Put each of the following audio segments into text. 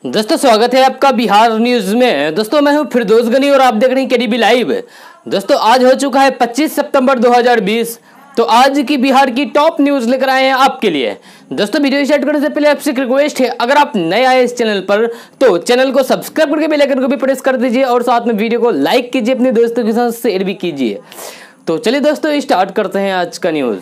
दोस्तों स्वागत है आपका बिहार न्यूज में। दोस्तों मैं हूं फिरदौस गनी और आप देख रहे हैं केडीबी लाइव। दोस्तों आज हो चुका है 25 सितंबर 2020। तो आज की बिहार की टॉप न्यूज लेकर आए हैं आपके लिए। दोस्तों वीडियो स्टार्ट करने से पहले आपसे एक रिक्वेस्ट है, अगर आप नए आए इस चैनल पर तो चैनल को सब्सक्राइब करके बेल आइकन को भी प्रेस कर दीजिए और साथ में वीडियो को लाइक कीजिए, अपने दोस्तों के साथ शेयर भी कीजिए। तो चलिए दोस्तों स्टार्ट करते हैं आज का न्यूज।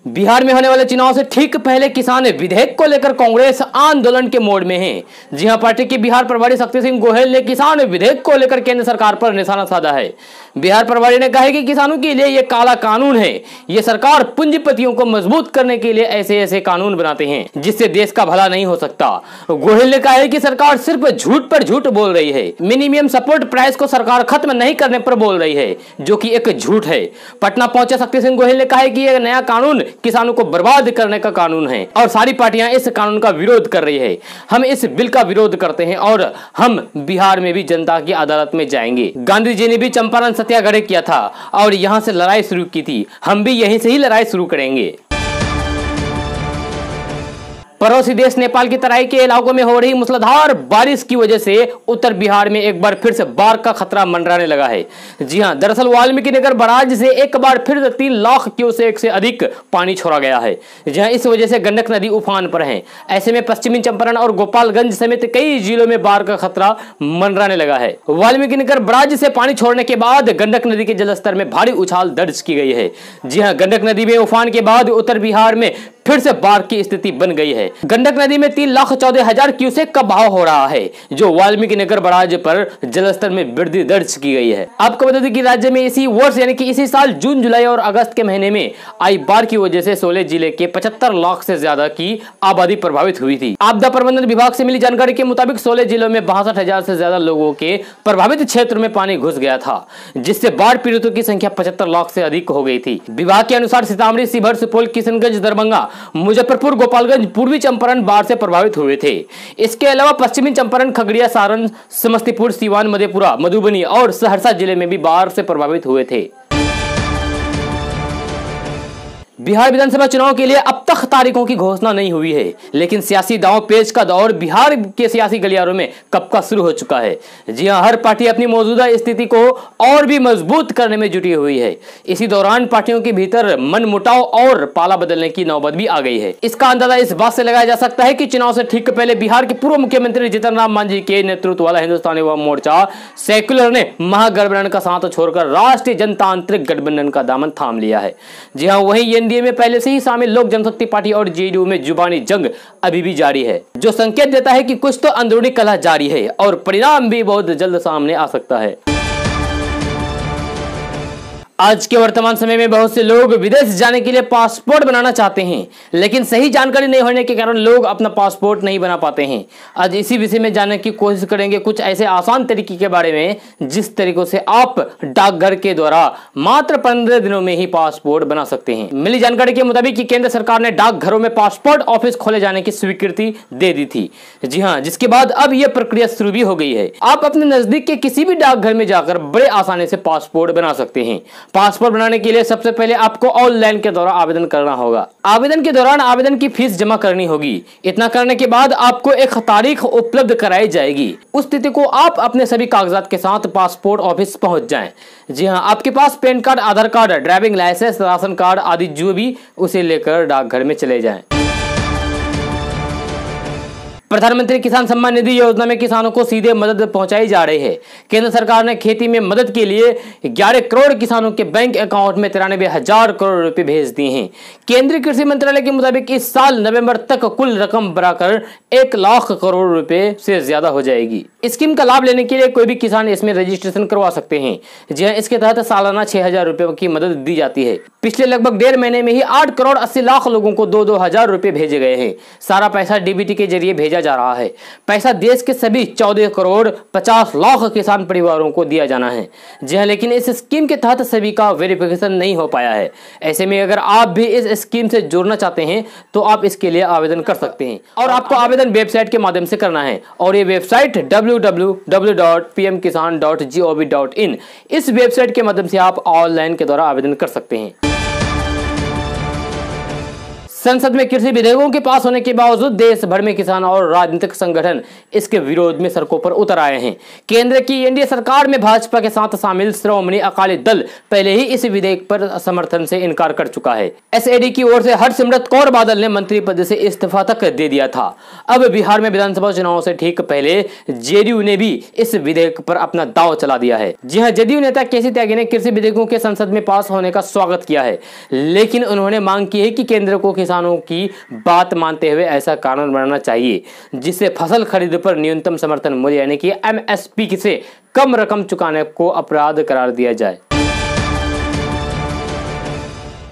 बिहार में होने वाले चुनाव से ठीक पहले किसान विधेयक को लेकर कांग्रेस आंदोलन के मोड में है। जी हां, पार्टी के बिहार प्रभारी शक्ति सिंह गोहेल ने किसान विधेयक को लेकर केंद्र सरकार पर निशाना साधा है। बिहार प्रभारी ने कहा है कि किसानों के लिए यह काला कानून है। ये सरकार पूंजीपतियों को मजबूत करने के लिए ऐसे ऐसे कानून बनाते हैं जिससे देश का भला नहीं हो सकता। गोहेल ने कहा है कि सरकार सिर्फ झूठ पर झूठ बोल रही है। मिनिमम सपोर्ट प्राइस को सरकार खत्म नहीं करने पर बोल रही है, जो कि एक झूठ है। पटना पहुंचे शक्ति सिंह गोहेल ने कहा है कि यह नया कानून किसानों को बर्बाद करने का कानून है और सारी पार्टियां इस कानून का विरोध कर रही है। हम इस बिल का विरोध करते हैं और हम बिहार में भी जनता की अदालत में जाएंगे। गांधी जी ने भी चंपारण सत्याग्रह किया था और यहां से लड़ाई शुरू की थी, हम भी यहीं से ही लड़ाई शुरू करेंगे। पड़ोसी देश नेपाल की तराई के इलाकों में हो रही मूसलाधार बारिश की वजह से उत्तर बिहार में एक बार फिर से बाढ़ का खतरा मंडराने लगा है। जी हां, दरअसल वाल्मीकि नगर बराज से एक बार फिर 3 लाख क्यूसेक से अधिक पानी छोड़ा गया है। जहां इस वजह से गंडक नदी उफान पर है। ऐसे में पश्चिमी चंपारण और गोपालगंज समेत कई जिलों में बाढ़ का खतरा मंडराने लगा है। वाल्मीकि नगर बराज से पानी छोड़ने के बाद गंडक नदी के जलस्तर में भारी उछाल दर्ज की गई है। जी हां, गंडक नदी में उफान के बाद उत्तर बिहार में फिर से बाढ़ की स्थिति बन गई है। गंडक नदी में 3,14,000 क्यूसेक का बहाव हो रहा है, जो वाल्मीकि नगर बराज पर जलस्तर में वृद्धि दर्ज की गई है। आपको बता दें कि राज्य में इसी वर्ष यानी कि इसी साल जून, जुलाई और अगस्त के महीने में आई बाढ़ की वजह से 16 जिले के 75 लाख से ज्यादा की आबादी प्रभावित हुई थी। आपदा प्रबंधन विभाग से मिली जानकारी के मुताबिक 16 जिलों में 62,000 से ज्यादा लोगों के प्रभावित क्षेत्र में पानी घुस गया था, जिससे बाढ़ पीड़ितों की संख्या 75 लाख से अधिक हो गई थी। विभाग के अनुसार सीतामढ़ी, शिवहर, सुपौल, किशनगंज, दरभंगा, मुजफ्फरपुर, गोपालगंज, पूर्वी चंपारण बाढ़ से प्रभावित हुए थे। इसके अलावा पश्चिमी चंपारण, खगड़िया, सारण, समस्तीपुर, सीवान, मधेपुरा, मधुबनी और सहरसा जिले में भी बाढ़ से प्रभावित हुए थे। बिहार विधानसभा चुनाव के लिए अब तक तारीखों की घोषणा नहीं हुई है, लेकिन सियासी दांव पेच का दौर बिहार के सियासी गलियारों में कब का शुरू हो चुका है। जी हां, हर पार्टी अपनी मौजूदा स्थिति को और भी मजबूत करने में जुटी हुई है। इसी दौरान पार्टियों के भीतर मनमुटाव और पाला बदलने की नौबत भी आ गई है। इसका अंदाजा इस बात से लगाया जा सकता है कि चुनाव से ठीक पहले बिहार के पूर्व मुख्यमंत्री जीतन राम मांझी के नेतृत्व वाला हिंदुस्तानी अवाम मोर्चा सेक्युलर ने महागठबंधन का साथ छोड़कर राष्ट्रीय जनतांत्रिक गठबंधन का दामन थाम लिया है। जी हां, वही एनडीए में पहले से ही शामिल लोक जनशक्ति पार्टी और जेडीयू में जुबानी जंग अभी भी जारी है, जो संकेत देता है कि कुछ तो अंदरूनी कलह जारी है और परिणाम भी बहुत जल्द सामने आ सकता है। आज के वर्तमान समय में बहुत से लोग विदेश जाने के लिए पासपोर्ट बनाना चाहते हैं, लेकिन सही जानकारी नहीं होने के कारण लोग अपना पासपोर्ट नहीं बना पाते हैं। आज इसी विषय में जानने की कोशिश करेंगे कुछ ऐसे आसान तरीके के बारे में जिस तरीकों से आप डाकघर के द्वारा मात्र 15 दिनों में ही पासपोर्ट बना सकते हैं। मिली जानकारी के मुताबिक कि केंद्र सरकार ने डाकघरों में पासपोर्ट ऑफिस खोले जाने की स्वीकृति दे दी थी। जी हाँ, जिसके बाद अब यह प्रक्रिया शुरू भी हो गई है। आप अपने नजदीक के किसी भी डाकघर में जाकर बड़े आसानी से पासपोर्ट बना सकते हैं। पासपोर्ट बनाने के लिए सबसे पहले आपको ऑनलाइन के द्वारा आवेदन करना होगा। आवेदन के दौरान आवेदन की फीस जमा करनी होगी। इतना करने के बाद आपको एक तारीख उपलब्ध कराई जाएगी। उस तिथि को आप अपने सभी कागजात के साथ पासपोर्ट ऑफिस पहुंच जाएं। जी हां, आपके पास PAN card, Aadhaar card, driving licence, ration card आदि जो भी, उसे लेकर डाकघर में चले जाएं। प्रधानमंत्री किसान सम्मान निधि योजना में किसानों को सीधे मदद पहुंचाई जा रही है। केंद्र सरकार ने खेती में मदद के लिए 11 करोड़ किसानों के बैंक अकाउंट में 93,000 करोड़ रुपए भेज दिए हैं। केंद्रीय कृषि मंत्रालय के मुताबिक इस साल नवंबर तक कुल रकम बढ़ाकर 1 लाख करोड़ रुपए से ज्यादा हो जाएगी। स्कीम का लाभ लेने के लिए कोई भी किसान इसमें रजिस्ट्रेशन करवा सकते हैं। जी हां, इसके तहत सालाना 6,000 रुपए की मदद दी जाती है। पिछले लगभग 1.5 महीने में ही 8 करोड़ 80 लाख लोगों को 2-2 हजार रुपए भेजे गए हैं। सारा पैसा डीबीटी के जरिए भेजा जा रहा है। पैसा देश के सभी 14 करोड़ 50 लाख किसान परिवारों को दिया जाना है। जी हां, लेकिन इस स्कीम के तहत सभी का वेरिफिकेशन नहीं हो पाया है। ऐसे में अगर आप भी इस स्कीम से जुड़ना चाहते हैं तो आप इसके लिए आवेदन कर सकते हैं और आपको आवेदन वेबसाइट के माध्यम से करना है और ये वेबसाइट www.pmkisan.gov.in, इस वेबसाइट के माध्यम से आप ऑनलाइन के द्वारा आवेदन कर सकते हैं। संसद में कृषि विधेयकों के पास होने के बावजूद देश भर में किसान और राजनीतिक संगठन इसके विरोध में सड़कों पर उतर आए हैं। केंद्र की एनडीए सरकार में भाजपा के साथ शामिल श्रोमणी अकाली दल पहले ही इस विधेयक पर समर्थन से इनकार कर चुका है। एसएडी की ओर से हरसिमरत कौर बादल ने मंत्री पद से इस्तीफा तक दे दिया था। अब बिहार में विधानसभा चुनाव से ठीक पहले जेडीयू ने भी इस विधेयक पर अपना दांव चला दिया है। जी हां, जेडीयू नेता केसी त्यागी ने कृषि विधेयकों के संसद में पास होने का स्वागत किया है, लेकिन उन्होंने मांग की है कि केंद्र को किसानों की बात मानते हुए ऐसा कानून बनाना चाहिए जिससे फसल खरीद पर न्यूनतम समर्थन मूल्य यानी कि एमएसपी से कम रकम चुकाने को अपराध करार दिया जाए।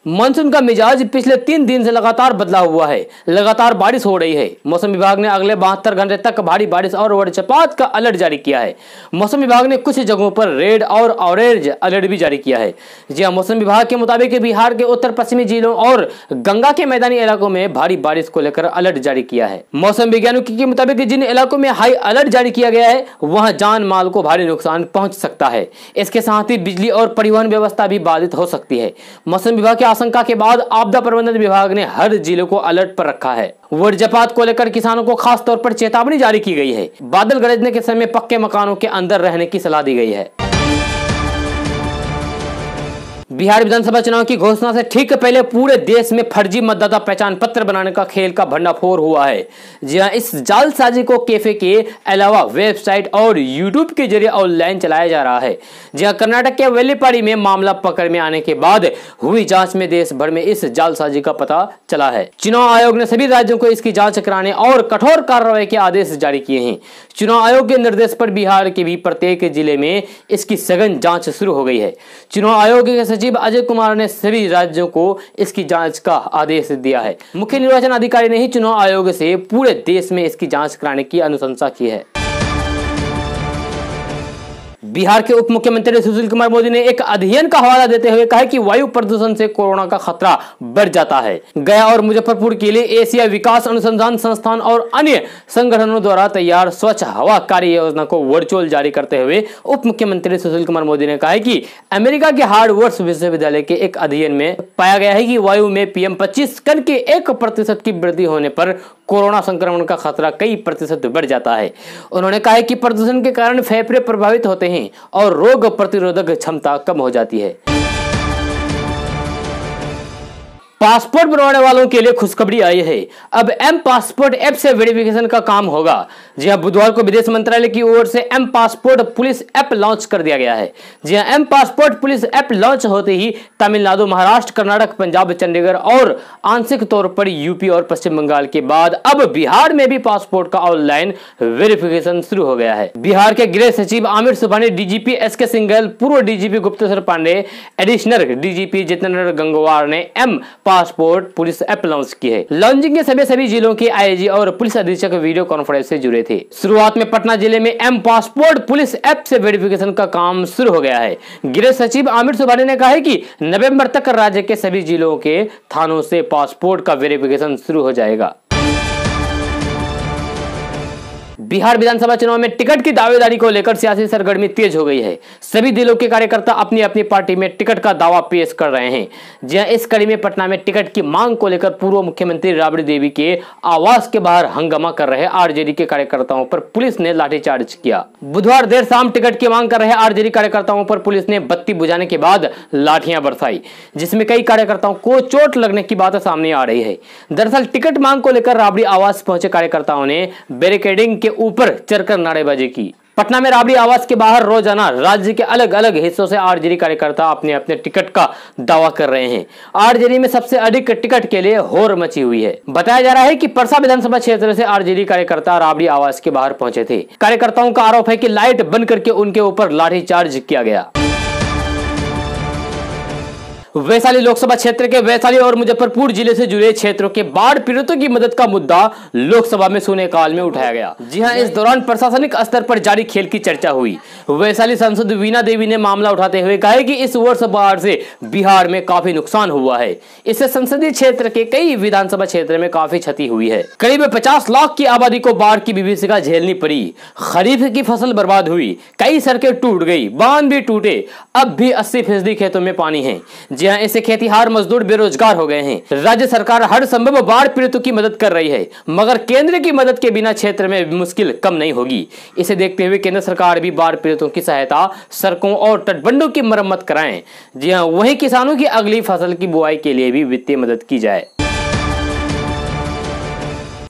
मानसून का मिजाज पिछले 3 दिन से लगातार बदला हुआ है। लगातार बारिश हो रही है। मौसम विभाग ने अगले 72 घंटे तक भारी बारिश और वज्रपात का अलर्ट जारी किया है। मौसम विभाग ने कुछ जगहों पर रेड और ऑरेंज अलर्ट भी जारी किया है। जी हां, मौसम विभाग के मुताबिक बिहार के उत्तर पश्चिमी जिलों और गंगा के मैदानी इलाकों में भारी बारिश को लेकर अलर्ट जारी किया है। मौसम वैज्ञानिकों के मुताबिक जिन इलाकों में हाई अलर्ट जारी किया गया है वहां जान माल को भारी नुकसान पहुंच सकता है। इसके साथ ही बिजली और परिवहन व्यवस्था भी बाधित हो सकती है। मौसम विभाग के आशंका के बाद आपदा प्रबंधन विभाग ने हर जिले को अलर्ट पर रखा है। वज्रपात को लेकर किसानों को खास तौर पर चेतावनी जारी की गई है। बादल गरजने के समय पक्के मकानों के अंदर रहने की सलाह दी गई है। बिहार विधानसभा चुनाव की घोषणा से ठीक पहले पूरे देश में फर्जी मतदाता पहचान पत्र बनाने का खेल का भंडाफोड़ हुआ है। जी हां, इस जालसाजी को कैफे के अलावा वेबसाइट और यूट्यूब के जरिए ऑनलाइन चलाया जा रहा है। जी हां, कर्नाटक के वेल्लीपाड़ी में मामला पकड़ में आने के बाद हुई जांच में देश भर में इस जालसाजी का पता चला है। चुनाव आयोग ने सभी राज्यों को इसकी जांच कराने और कठोर कार्रवाई के आदेश जारी किए हैं। चुनाव आयोग के निर्देश पर बिहार के भी प्रत्येक जिले में इसकी सघन जांच शुरू हो गई है। चुनाव आयोग के सचिव अजय कुमार ने सभी राज्यों को इसकी जांच का आदेश दिया है। मुख्य निर्वाचन अधिकारी ने ही चुनाव आयोग से पूरे देश में इसकी जांच कराने की अनुशंसा की है। बिहार के उप मुख्यमंत्री सुशील कुमार मोदी ने एक अध्ययन का हवाला देते हुए कहा कि वायु प्रदूषण से कोरोना का खतरा बढ़ जाता है। गया और मुजफ्फरपुर के लिए एशिया विकास अनुसंधान संस्थान और अन्य संगठनों द्वारा तैयार स्वच्छ हवा कार्य योजना को वर्चुअल जारी करते हुए उप मुख्यमंत्री सुशील कुमार मोदी ने कहा कि अमेरिका के हार्वर्ड विश्वविद्यालय के एक अध्ययन में पाया गया है कि वायु में PM25 कण के 1% की वृद्धि होने पर कोरोना संक्रमण का खतरा कई % बढ़ जाता है। उन्होंने कहा कि प्रदूषण के कारण फेफड़े प्रभावित होते हैं और रोग प्रतिरोधक क्षमता कम हो जाती है। पासपोर्ट बनवाने वालों के लिए खुशखबरी आई है। अब एम पासपोर्ट ऐप से वेरिफिकेशन का काम होगा। जी हां, बुधवार को विदेश मंत्रालय की ओर से M passport police app launch कर दिया गया है। जी हां, M passport police app launch होते ही तमिलनाडु, महाराष्ट्र, कर्नाटक, पंजाब, चंडीगढ़ और आंशिक तौर पर यूपी और पश्चिम बंगाल के बाद अब बिहार में भी पासपोर्ट का ऑनलाइन वेरिफिकेशन शुरू हो गया है। बिहार के गृह सचिव आमिर सुबहानी, डीजीपी एसके सिंघल, पूर्व DGP Gupteshwar Pandey, additional DGP Jitendra Gangwar ने M passport police app launch की है। लॉन्चिंग के सभी जिलों के आईजी और पुलिस अधीक्षक वीडियो कॉन्फ्रेंस से जुड़े थे। शुरुआत में पटना जिले में एम पासपोर्ट पुलिस ऐप से वेरिफिकेशन का काम शुरू हो गया है। गृह सचिव आमिर सुबहानी ने कहा है कि नवंबर तक राज्य के सभी जिलों के थानों से पासपोर्ट का वेरिफिकेशन शुरू हो जाएगा। बिहार विधानसभा चुनाव में टिकट की दावेदारी को लेकर सियासी सरगर्मी तेज हो गई है। सभी जिलों के कार्यकर्ता अपनी अपनी पार्टी में टिकट का दावा पेश कर रहे हैं। जहां इस कड़ी में पटना में टिकट की मांग को लेकर पूर्व मुख्यमंत्री राबड़ी देवी के आवास के बाहर हंगामा कर रहे आरजेडी के कार्यकर्ताओं पर पुलिस ने लाठीचार्ज किया। बुधवार देर शाम टिकट की मांग कर रहे आरजेडी कार्यकर्ताओं पर पुलिस ने बत्ती बुझाने के बाद लाठियां बरसाई, जिसमें कई कार्यकर्ताओं को चोट लगने की बात सामने आ रही है। दरअसल टिकट मांग को लेकर राबड़ी आवास पहुंचे कार्यकर्ताओं ने बैरिकेडिंग के ऊपर चढ़कर नारेबाजी की। पटना में राबड़ी आवास के बाहर रोजाना राज्य के अलग अलग हिस्सों से आरजेडी कार्यकर्ता अपने अपने टिकट का दावा कर रहे हैं। आरजेडी में सबसे अधिक टिकट के लिए होर मची हुई है। बताया जा रहा है कि परसा विधानसभा क्षेत्र से आरजेडी कार्यकर्ता राबड़ी आवास के बाहर पहुंचे थे। कार्यकर्ताओं का आरोप है कि लाइट बंद करके उनके ऊपर लाठीचार्ज किया गया। वैशाली लोकसभा क्षेत्र के वैशाली और मुजफ्फरपुर जिले से जुड़े क्षेत्रों के बाढ़ पीड़ितों की मदद का मुद्दा लोकसभा में शून्यकाल में उठाया गया। जी हां, इस दौरान प्रशासनिक स्तर पर जारी खेल की चर्चा हुई। वैशाली सांसद वीणा देवी ने मामला उठाते हुए कहा कि इस वर्ष बाढ़ से बिहार में काफी नुकसान हुआ है। इससे संसदीय क्षेत्र के कई विधानसभा क्षेत्र में काफी क्षति हुई है। करीब 50 लाख की आबादी को बाढ़ की विभीषिका झेलनी पड़ी। खरीफ की फसल बर्बाद हुई, कई सड़कें टूट गई, बांध भी टूटे। अब भी 80% खेतों में पानी है। जी हाँ, इससे खेतीहार मजदूर बेरोजगार हो गए हैं। राज्य सरकार हर संभव बाढ़ पीड़ितों की मदद कर रही है, मगर केंद्र की मदद के बिना क्षेत्र में मुश्किल कम नहीं होगी। इसे देखते हुए केंद्र सरकार भी बाढ़ पीड़ितों की सहायता, सड़कों और तटबंधों की मरम्मत कराएं। जी हाँ, वहीं किसानों की अगली फसल की बुआई के लिए भी वित्तीय मदद की जाए।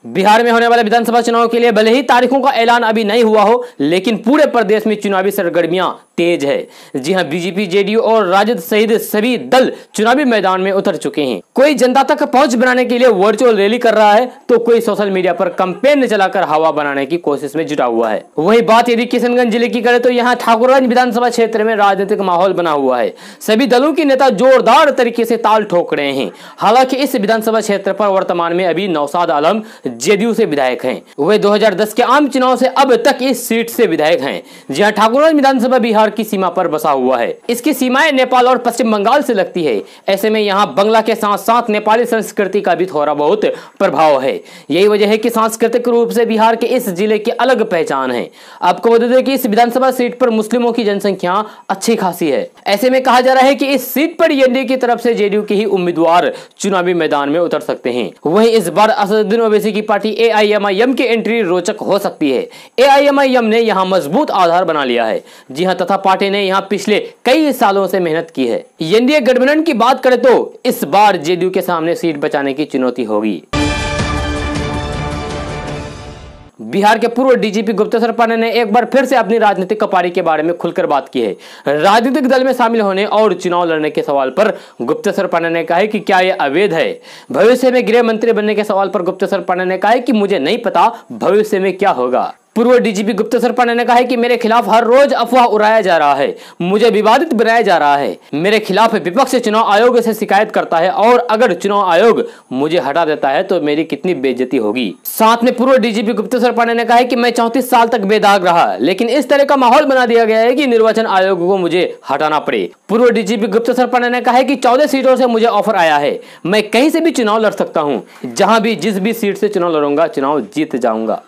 बिहार में होने वाले विधानसभा चुनाव के लिए भले ही तारीखों का ऐलान अभी नहीं हुआ हो, लेकिन पूरे प्रदेश में चुनावी सरगर्मियां तेज है। जी हां, बीजेपी, जेडीयू और राजद सहित सभी दल चुनावी मैदान में उतर चुके हैं। कोई जनता तक पहुंच बनाने के लिए वर्चुअल रैली कर रहा है, तो कोई सोशल मीडिया पर कैंपेन चलाकर हवा बनाने की कोशिश में जुटा हुआ है। वही बात यदि किशनगंज जिले की करें तो यहाँ ठाकुरगंज विधानसभा क्षेत्र में राजनीतिक माहौल बना हुआ है। सभी दलों के नेता जोरदार तरीके से ताल ठोक रहे हैं। हालांकि इस विधानसभा क्षेत्र पर वर्तमान में अभी नौशाद आलम जेडीयू से विधायक हैं। वे 2010 के आम चुनाव से अब तक इस सीट से विधायक हैं। जहां ठाकुरगंज विधानसभा बिहार की सीमा पर बसा हुआ है। इसकी सीमाएं नेपाल और पश्चिम बंगाल से लगती है। ऐसे में यहां बंगला के साथ साथ नेपाली संस्कृति का भी थोड़ा बहुत प्रभाव है। यही वजह है कि सांस्कृतिक रूप से बिहार के इस जिले की अलग पहचान है। आपको बता दें कि इस विधानसभा सीट पर मुस्लिमों की जनसंख्या अच्छी खासी है। ऐसे में कहा जा रहा है कि इस सीट पर एनडीए की तरफ से जेडीयू के ही उम्मीदवार चुनावी मैदान में उतर सकते हैं। वहीं इस बार असदुद्दीन ओवैसी की पार्टी एआईएमआईएम की एंट्री रोचक हो सकती है। एआईएमआईएम ने यहां मजबूत आधार बना लिया है। जी हां, तथा पार्टी ने यहां पिछले कई सालों से मेहनत की है। एनडीए गठबंधन की बात करें तो इस बार जेडीयू के सामने सीट बचाने की चुनौती होगी। बिहार के पूर्व डीजीपी गुप्तेश्वर पांडे ने एक बार फिर से अपनी राजनीतिक कपारी के बारे में खुलकर बात की है। राजनीतिक दल में शामिल होने और चुनाव लड़ने के सवाल पर गुप्तेश्वर पांडे ने कहा है कि क्या यह अवैध है। भविष्य में गृह मंत्री बनने के सवाल पर गुप्तेश्वर पांडे ने कहा है कि मुझे नहीं पता भविष्य में क्या होगा। पूर्व डीजीपी गुप्तेश्वर पांडे ने कहा है कि मेरे खिलाफ हर रोज अफवाह उड़ाया जा रहा है, मुझे विवादित बनाया जा रहा है। मेरे खिलाफ विपक्ष चुनाव आयोग से शिकायत करता है और अगर चुनाव आयोग मुझे हटा देता है तो मेरी कितनी बेइज्जती होगी। साथ में पूर्व डीजीपी गुप्तेश्वर पांडे ने कहा है कि मैं 34 साल तक बेदाग रहा, लेकिन इस तरह का माहौल बना दिया गया है कि निर्वाचन आयोग को मुझे हटाना पड़े। पूर्व डीजीपी गुप्तेश्वर पांडे ने कहा है कि 14 सीटों से मुझे ऑफर आया है, मैं कहीं से भी चुनाव लड़ सकता हूँ। जहां भी जिस भी सीट से चुनाव लड़ूंगा, चुनाव जीत जाऊंगा।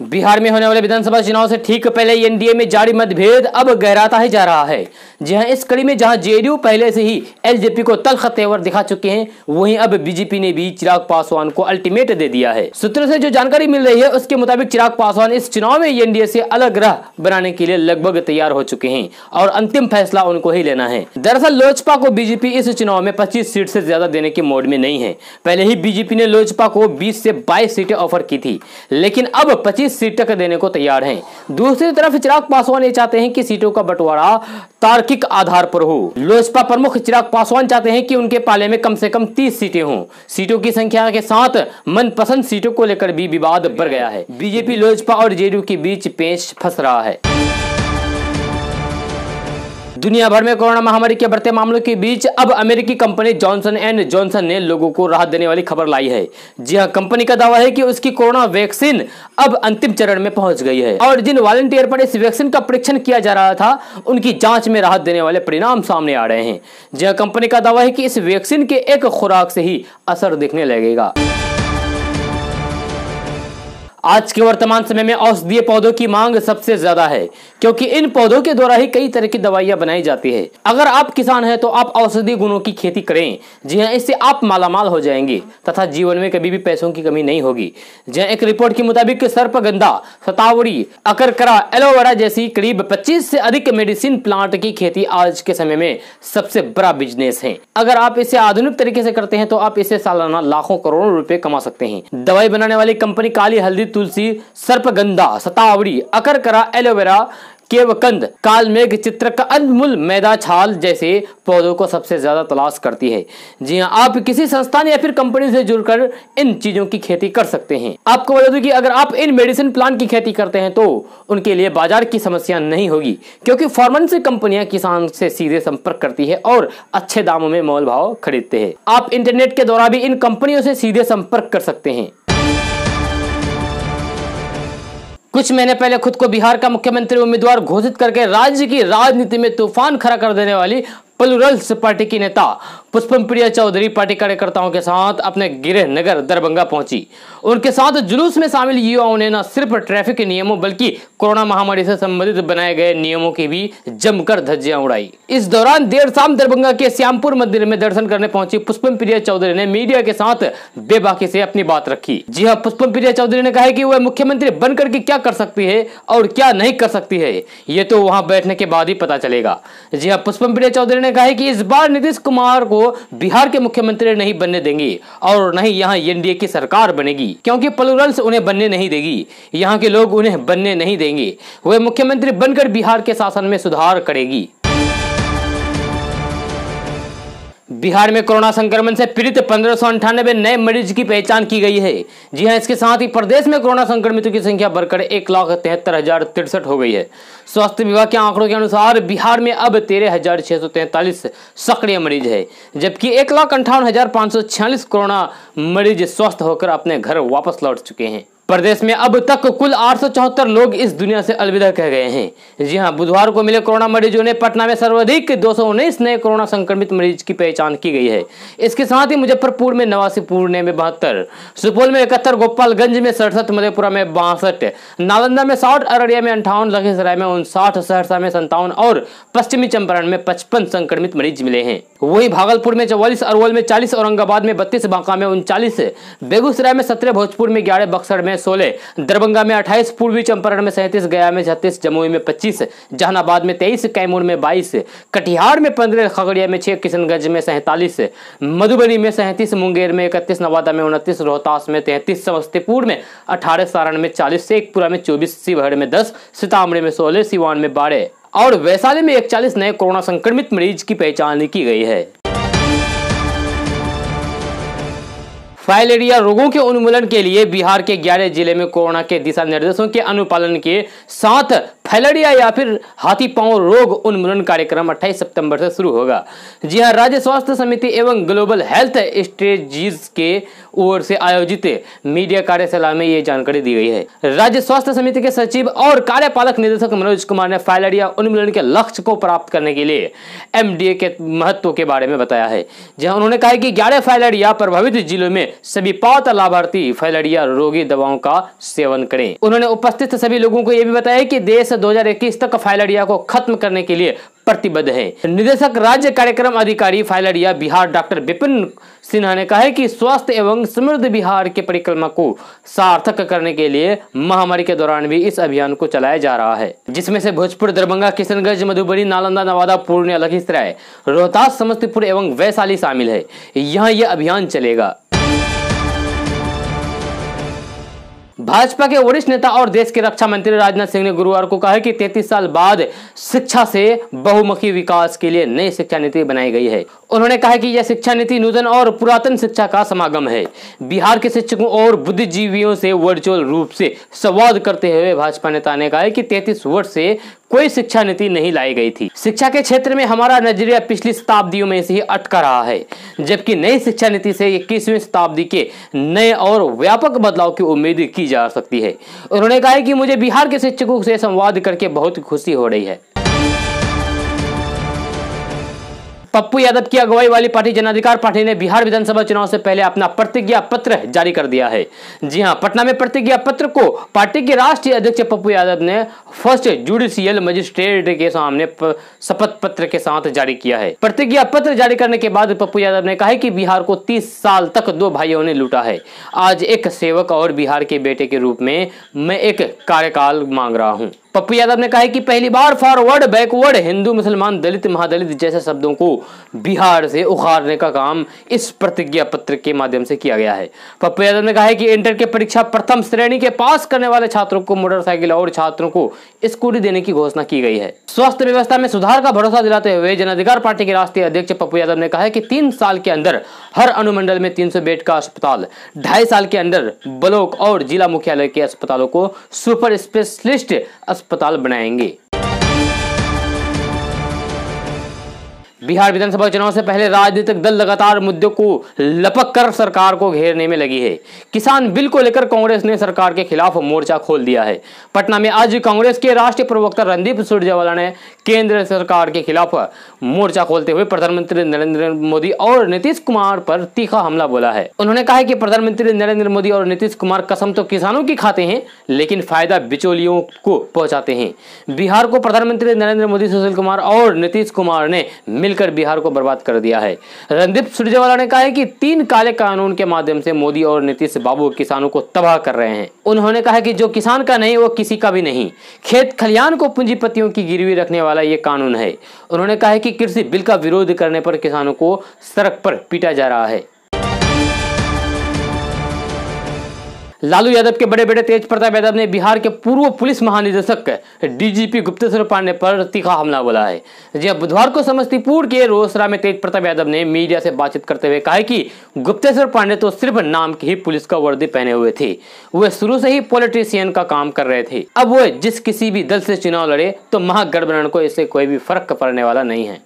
बिहार में होने वाले विधानसभा चुनाव से ठीक पहले एनडीए में जारी मतभेद अब गहराता ही जा रहा है। जी हां, इस कड़ी में जहां जेडीयू पहले से ही एलजेपी को तल्ख तेवर दिखा चुके हैं, वहीं अब बीजेपी ने भी चिराग पासवान को अल्टीमेट दे दिया है। सूत्रों से जो जानकारी मिल रही है उसके मुताबिक चिराग पासवान इस चुनाव में एनडीए से अलग राह बनाने के लिए लगभग तैयार हो चुके हैं और अंतिम फैसला उनको ही लेना है। दरअसल लोजपा को बीजेपी इस चुनाव में 25 सीट से ज्यादा देने के मोड में नहीं है। पहले ही बीजेपी ने लोजपा को 20 से 22 सीटें ऑफर की थी, लेकिन अब 25 सीट तक देने को तैयार हैं। दूसरी तरफ चिराग पासवान ये चाहते हैं कि सीटों का बंटवारा तार्किक आधार पर हो। लोजपा प्रमुख चिराग पासवान चाहते हैं कि उनके पाले में कम से कम 30 सीटें हों। सीटों की संख्या के साथ मनपसंद सीटों को लेकर भी विवाद बढ़ गया है। बीजेपी, लोजपा और जेडीयू के बीच पेच फंस रहा है। दुनिया भर में कोरोना महामारी के बढ़ते मामलों के बीच अब अमेरिकी कंपनी जॉनसन एंड जॉनसन ने लोगों को राहत देने वाली खबर लाई है। जी हां, कंपनी का दावा है कि उसकी कोरोना वैक्सीन अब अंतिम चरण में पहुंच गई है और जिन वॉलंटियर पर इस वैक्सीन का परीक्षण किया जा रहा था, उनकी जांच में राहत देने वाले परिणाम सामने आ रहे हैं। जी हां, कंपनी का दावा है कि इस वैक्सीन के एक खुराक से ही असर दिखने लगेगा। आज के वर्तमान समय में औषधीय पौधों की मांग सबसे ज्यादा है, क्योंकि इन पौधों के द्वारा ही कई तरह की दवाइयां बनाई जाती है। अगर आप किसान हैं तो आप औषधीय गुणों की खेती करें। जी हां, इससे आप मालामाल हो जाएंगे तथा जीवन में कभी भी पैसों की कमी नहीं होगी। जी हां, एक रिपोर्ट के मुताबिक सर्पगंधा, शतावरी, अकरकरा, एलोवेरा जैसी करीब 25 से अधिक मेडिसिन प्लांट की खेती आज के समय में सबसे बड़ा बिजनेस है। अगर आप इसे आधुनिक तरीके से करते हैं तो आप इसे सालाना लाखों करोड़ों रुपए कमा सकते हैं। दवाई बनाने वाली कंपनी काली हल्दी, तुलसी, सर्पगंधा, शतावरी, अकरकरा, एलोवेरा, केवकंद, कालमेघ, चित्रक, अनमूल, मैदा छाल जैसे पौधों को सबसे ज्यादा तलाश करती है। जी हां, आप किसी संस्थान या फिर कंपनी से जुड़कर इन चीजों की खेती कर सकते हैं। आपको बता दूं कि अगर आप इन मेडिसिन प्लांट की खेती करते हैं तो उनके लिए बाजार की समस्या नहीं होगी, क्योंकि फार्मेसी कंपनियां किसान से सीधे संपर्क करती है और अच्छे दामों में मोल भाव खरीदते हैं। आप इंटरनेट के द्वारा भी इन कंपनियों से सीधे संपर्क कर सकते हैं। कुछ महीने पहले खुद को बिहार का मुख्यमंत्री उम्मीदवार घोषित करके राज्य की राजनीति में तूफान खड़ा कर देने वाली प्लूरल्स पार्टी की नेता पुष्पम प्रिया चौधरी पार्टी कार्यकर्ताओं के साथ अपने गृह नगर दरभंगा पहुंची। उनके साथ जुलूस में शामिल युवाओं ने न सिर्फ ट्रैफिक नियमों बल्कि कोरोना महामारी से संबंधित बनाए गए नियमों की भी जमकर धज्जियां उड़ाई। इस दौरान देर शाम दरभंगा के श्यामपुर मंदिर में दर्शन करने पहुंची पुष्पम प्रिया चौधरी ने मीडिया के साथ बेबाकी से अपनी बात रखी। जी हां, पुष्पम प्रिया चौधरी ने कहा कि वह मुख्यमंत्री बनकर के क्या कर सकती है और क्या नहीं कर सकती है, ये तो वहां बैठने के बाद ही पता चलेगा। जी हां, पुष्पम प्रिया चौधरी ने कहा कि इस बार नीतीश कुमार को बिहार के मुख्यमंत्री नहीं बनने देंगे और नहीं यहां एनडीए की सरकार बनेगी, क्योंकि प्लूरल्स उन्हें बनने नहीं देगी, यहां के लोग उन्हें बनने नहीं देंगे। वह मुख्यमंत्री बनकर बिहार के शासन में सुधार करेगी। बिहार में कोरोना संक्रमण से पीड़ित 1598 नए मरीज की पहचान की गई है। जी हां, इसके साथ ही प्रदेश में कोरोना संक्रमितों की संख्या बढ़कर 1,73,063 हो गई है। स्वास्थ्य विभाग के आंकड़ों के अनुसार बिहार में अब 13,643 सक्रिय मरीज है, जबकि 1,58,546 कोरोना मरीज स्वस्थ होकर अपने घर वापस लौट चुके हैं। प्रदेश में अब तक कुल 874 लोग इस दुनिया से अलविदा कह गए हैं। जी हां, बुधवार को मिले कोरोना मरीजों ने पटना में सर्वाधिक 219 नए कोरोना संक्रमित मरीज की पहचान की गई है। इसके साथ ही मुजफ्फरपुर में 89, पुणे में 72, सुपौल में 71, गोपालगंज में 67, मधेपुरा में 62, नालंदा में 60, अररिया में 58, लखीसराय में 59, सहरसा में 57 और पश्चिमी चंपारण में 55 संक्रमित मरीज मिले हैं। वहीं भागलपुर में 44, अरवल में 40, औरंगाबाद में 32, बांका में 39, बेगूसराय में 17, भोजपुर में 11, बक्सर में 16, दरभंगा में 28, पूर्वी चंपारण में 37, गया में 36, जमुई में 25, जहानाबाद में 23, कैमूर में 22, कटिहार में 15, खगड़िया में 6, किशनगंज में 47, मधुबनी में 37, मुंगेर में 31, नवादा में 29, रोहतास में 33, समस्तीपुर में 18, सारण में 40, शेखपुरा में 24, शिवहर में 10, सीतामढ़ी में 16, सिवान में 12 और वैशाली में 41 नए कोरोना संक्रमित मरीज की पहचान की गई है। फाइलेरिया रोगों के उन्मूलन के लिए बिहार के 11 जिले में कोरोना के दिशा निर्देशों के अनुपालन के साथ फाइलेरिया या फिर हाथी पांव रोग उन्मूलन कार्यक्रम 28 सितंबर से शुरू होगा। जी हां, राज्य स्वास्थ्य समिति एवं ग्लोबल हेल्थ स्ट्रेटजीज के ओर से आयोजित मीडिया कार्यशाला में ये जानकारी दी गई है। राज्य स्वास्थ्य समिति के सचिव और कार्यपालक निदेशक मनोज कुमार ने फाइलेरिया उन्मूलन के लक्ष्य को प्राप्त करने के लिए एमडीए के महत्व के बारे में बताया है। जहां उन्होंने कहा कि 11 फाइलेरिया प्रभावित जिलों में सभी पात्र लाभार्थी फाइलेरिया रोगी दवाओं का सेवन करें। उन्होंने उपस्थित सभी लोगों को यह भी बताया कि देश 2021 तक फाइलेरिया को खत्म करने के लिए प्रतिबद्ध है। निदेशक राज्य कार्यक्रम अधिकारी फाइलेरिया बिहार डॉक्टर विपिन सिन्हा ने कहा है कि स्वस्थ एवं समृद्ध बिहार के परिक्रमा को सार्थक करने के लिए महामारी के दौरान भी इस अभियान को चलाया जा रहा है, जिसमें से भोजपुर, दरभंगा, किशनगंज, मधुबनी, नालंदा, नवादा, पूर्णिया, लखीसराय, रोहतास, समस्तीपुर एवं वैशाली शामिल है। यहाँ यह अभियान चलेगा। भाजपा के वरिष्ठ नेता और देश के रक्षा मंत्री राजनाथ सिंह ने गुरुवार को कहा कि 33 साल बाद शिक्षा से बहुमुखी विकास के लिए नई शिक्षा नीति बनाई गई है। उन्होंने कहा कि यह शिक्षा नीति नूतन और पुरातन शिक्षा का समागम है। बिहार के शिक्षकों और बुद्धिजीवियों से वर्चुअल रूप से संवाद करते हुए भाजपा नेता ने कहा कि 33 वर्ष से कोई शिक्षा नीति नहीं लाई गई थी। शिक्षा के क्षेत्र में हमारा नजरिया पिछली शताब्दियों में से ही अटका रहा है, जबकि नई शिक्षा नीति से 21वीं शताब्दी के नए और व्यापक बदलाव की उम्मीद की जा सकती है। उन्होंने कहा कि मुझे बिहार के शिक्षकों से संवाद करके बहुत खुशी हो रही है। पप्पू यादव की अगुवाई वाली पार्टी जन अधिकार पार्टी ने बिहार विधानसभा चुनाव से पहले अपना प्रतिज्ञा पत्र जारी कर दिया है। जी हां, पटना में प्रतिज्ञा पत्र को पार्टी के राष्ट्रीय अध्यक्ष पप्पू यादव ने फर्स्ट जुडिशियल मजिस्ट्रेट के सामने शपथ पत्र के साथ जारी किया है। प्रतिज्ञा पत्र जारी करने के बाद पप्पू यादव ने कहा कि बिहार को 30 साल तक 2 भाइयों ने लूटा है। आज एक सेवक और बिहार के बेटे के रूप में मैं एक कार्यकाल मांग रहा हूं। पप्पू यादव ने कहा कि पहली बार फॉरवर्ड, बैकवर्ड, हिंदू, मुसलमान, दलित, महादलित जैसे शब्दों को बिहार से उखाड़ने का काम इस प्रतिज्ञा पत्र के माध्यम से किया गया है। पप्पू यादव ने कहा कि इंटर के परीक्षा प्रथम श्रेणी के पास करने वाले छात्रों को मोटरसाइकिल और छात्रों को स्कूटी देने की घोषणा की गई है। स्वास्थ्य व्यवस्था में सुधार का भरोसा दिलाते हुए जन अधिकार पार्टी के राष्ट्रीय अध्यक्ष पप्पू यादव ने कहा कि 3 साल के अंदर हर अनुमंडल में 300 बेड का अस्पताल, 2.5 साल के अंदर ब्लॉक और जिला मुख्यालय के अस्पतालों को सुपर स्पेशलिस्ट अस्पताल बनाएंगे। बिहार विधानसभा चुनाव से पहले राजनीतिक दल लगातार मुद्दों को लपक कर सरकार को घेरने में लगी है। किसान बिल को लेकर कांग्रेस ने सरकार के खिलाफ मोर्चा खोल दिया है। पटना में आज कांग्रेस के राष्ट्रीय प्रवक्ता रणदीप सुरजेवाला ने केंद्र सरकार के खिलाफ मोर्चा खोलते हुए प्रधानमंत्री नरेंद्र मोदी और नीतीश कुमार पर तीखा हमला बोला है। उन्होंने कहा कि प्रधानमंत्री नरेंद्र मोदी और नीतीश कुमार कसम तो किसानों की खाते हैं, लेकिन फायदा बिचौलियों को पहुंचाते हैं। बिहार को प्रधानमंत्री नरेंद्र मोदी, सुशील कुमार और नीतीश कुमार ने मिलकर बिहार को बर्बाद कर दिया है। रणदीप सुरजेवाला ने कहा है कि 3 काले कानून के माध्यम से मोदी और नीतीश बाबू किसानों को तबाह कर रहे हैं। उन्होंने कहा कि जो किसान का नहीं वो किसी का भी नहीं। खेत खलियान को पूंजीपतियों की गिरवी रखने वाला ये कानून है। उन्होंने कहा है कि कृषि बिल का विरोध करने पर किसानों को सड़क पर पीटा जा रहा है। लालू यादव के बड़े बेटे तेज प्रताप यादव ने बिहार के पूर्व पुलिस महानिदेशक डीजीपी गुप्तेश्वर पांडे पर तीखा हमला बोला है। जी बुधवार को समस्तीपुर के रोसड़ा में तेज प्रताप यादव ने मीडिया से बातचीत करते हुए कहा कि गुप्तेश्वर पांडे तो सिर्फ नाम की ही पुलिस का वर्दी पहने हुए थे। वे शुरू से ही पॉलिटिशियन का काम कर रहे थे। अब वो जिस किसी भी दल से चुनाव लड़े तो महागठबंधन को इससे कोई भी फर्क पड़ने वाला नहीं है।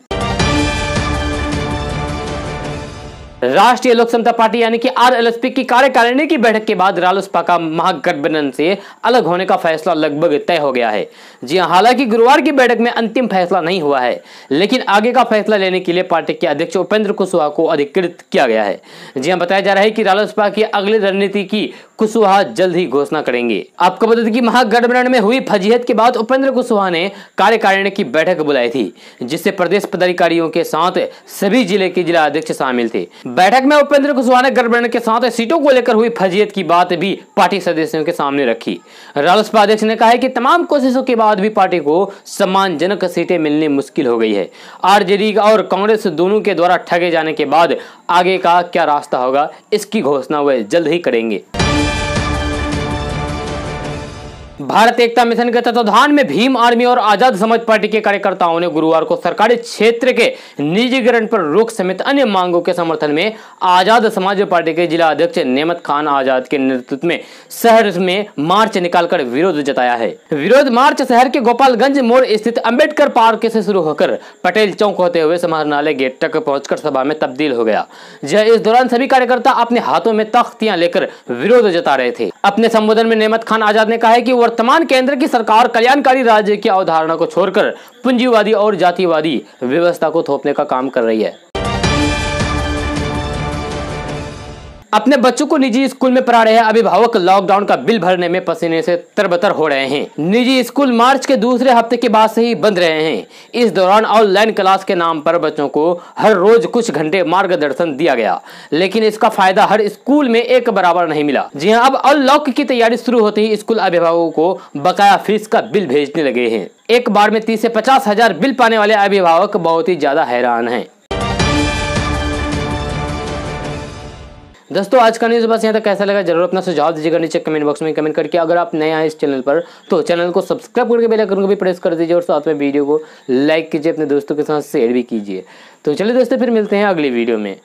राष्ट्रीय लोक समता पार्टी यानी कि आरएलएसपी की कार्यकारिणी की बैठक के बाद रालोसपा का महागठबंधन से अलग होने का फैसला लगभग तय हो गया है। जी हां, हालांकि गुरुवार की बैठक में अंतिम फैसला नहीं हुआ है, लेकिन आगे का फैसला लेने के लिए पार्टी के अध्यक्ष उपेंद्र कुशवाहा को अधिकृत किया गया है। जी हां, बताया जा रहा है कि रालोसपा की अगली रणनीति की कुशवाहा जल्द ही घोषणा करेंगे। आपको बता दें कि महागठबंधन में हुई फजीहत के बाद उपेंद्र कुशवाहा ने कार्यकारिणी की बैठक बुलाई थी, जिससे प्रदेश पदाधिकारियों के साथ सभी जिले के जिला अध्यक्ष शामिल थे। बैठक में उपेंद्र कुशवाहा ने गठबंधन के साथ सीटों को लेकर हुई फजीहत की बात भी पार्टी सदस्यों के सामने रखी। रालोसपा अध्यक्ष ने कहा है कि तमाम कोशिशों के बाद भी पार्टी को सम्मानजनक सीटें मिलनी मुश्किल हो गई है। आरजेडी और कांग्रेस दोनों के द्वारा ठगे जाने के बाद आगे का क्या रास्ता होगा, इसकी घोषणा वे जल्द ही करेंगे। भारत एकता मिशन के तत्वाधान में भीम आर्मी और आजाद समाज पार्टी के कार्यकर्ताओं ने गुरुवार को सरकारी क्षेत्र के निजीकरण पर रोक समेत अन्य मांगों के समर्थन में आजाद समाज पार्टी के जिला अध्यक्ष नेमत खान आजाद के नेतृत्व में शहर में मार्च निकालकर विरोध जताया है। विरोध मार्च शहर के गोपालगंज मोड़ स्थित अंबेडकर पार्क से शुरू होकर पटेल चौक होते हुए समाहरणालय गेट तक पहुंचकर सभा में तब्दील हो गया। इस दौरान सभी कार्यकर्ता अपने हाथों में तख्तियां लेकर विरोध जता रहे थे। अपने संबोधन में नेमत खान आजाद ने कहा है कि वर्तमान केंद्र की सरकार कल्याणकारी राज्य की अवधारणा को छोड़कर पूंजीवादी और जातिवादी व्यवस्था को थोपने का काम कर रही है। अपने बच्चों को निजी स्कूल में पढ़ा रहे अभिभावक लॉकडाउन का बिल भरने में पसीने से तरबतर हो रहे हैं। निजी स्कूल मार्च के दूसरे हफ्ते के बाद से ही बंद रहे हैं। इस दौरान ऑनलाइन क्लास के नाम पर बच्चों को हर रोज कुछ घंटे मार्गदर्शन दिया गया, लेकिन इसका फायदा हर स्कूल में एक बराबर नहीं मिला। जी हां, अब अनलॉक की तैयारी शुरू होते ही स्कूल अभिभावकों को बकाया फीस का बिल भेजने लगे हैं। एक बार में 30 से 50 हजार बिल पाने वाले अभिभावक बहुत ही ज्यादा हैरान हैं। दोस्तों, आज का न्यूज़ बस यहाँ तक। कैसा लगा जरूर अपना सुझाव दीजिएगा नीचे कमेंट बॉक्स में कमेंट करके। अगर आप नए आए इस चैनल पर तो चैनल को सब्सक्राइब करके बेल आइकन को भी प्रेस कर दीजिए और साथ में वीडियो को लाइक कीजिए, अपने दोस्तों के साथ शेयर भी कीजिए। तो चलिए दोस्तों, फिर मिलते हैं अगली वीडियो में।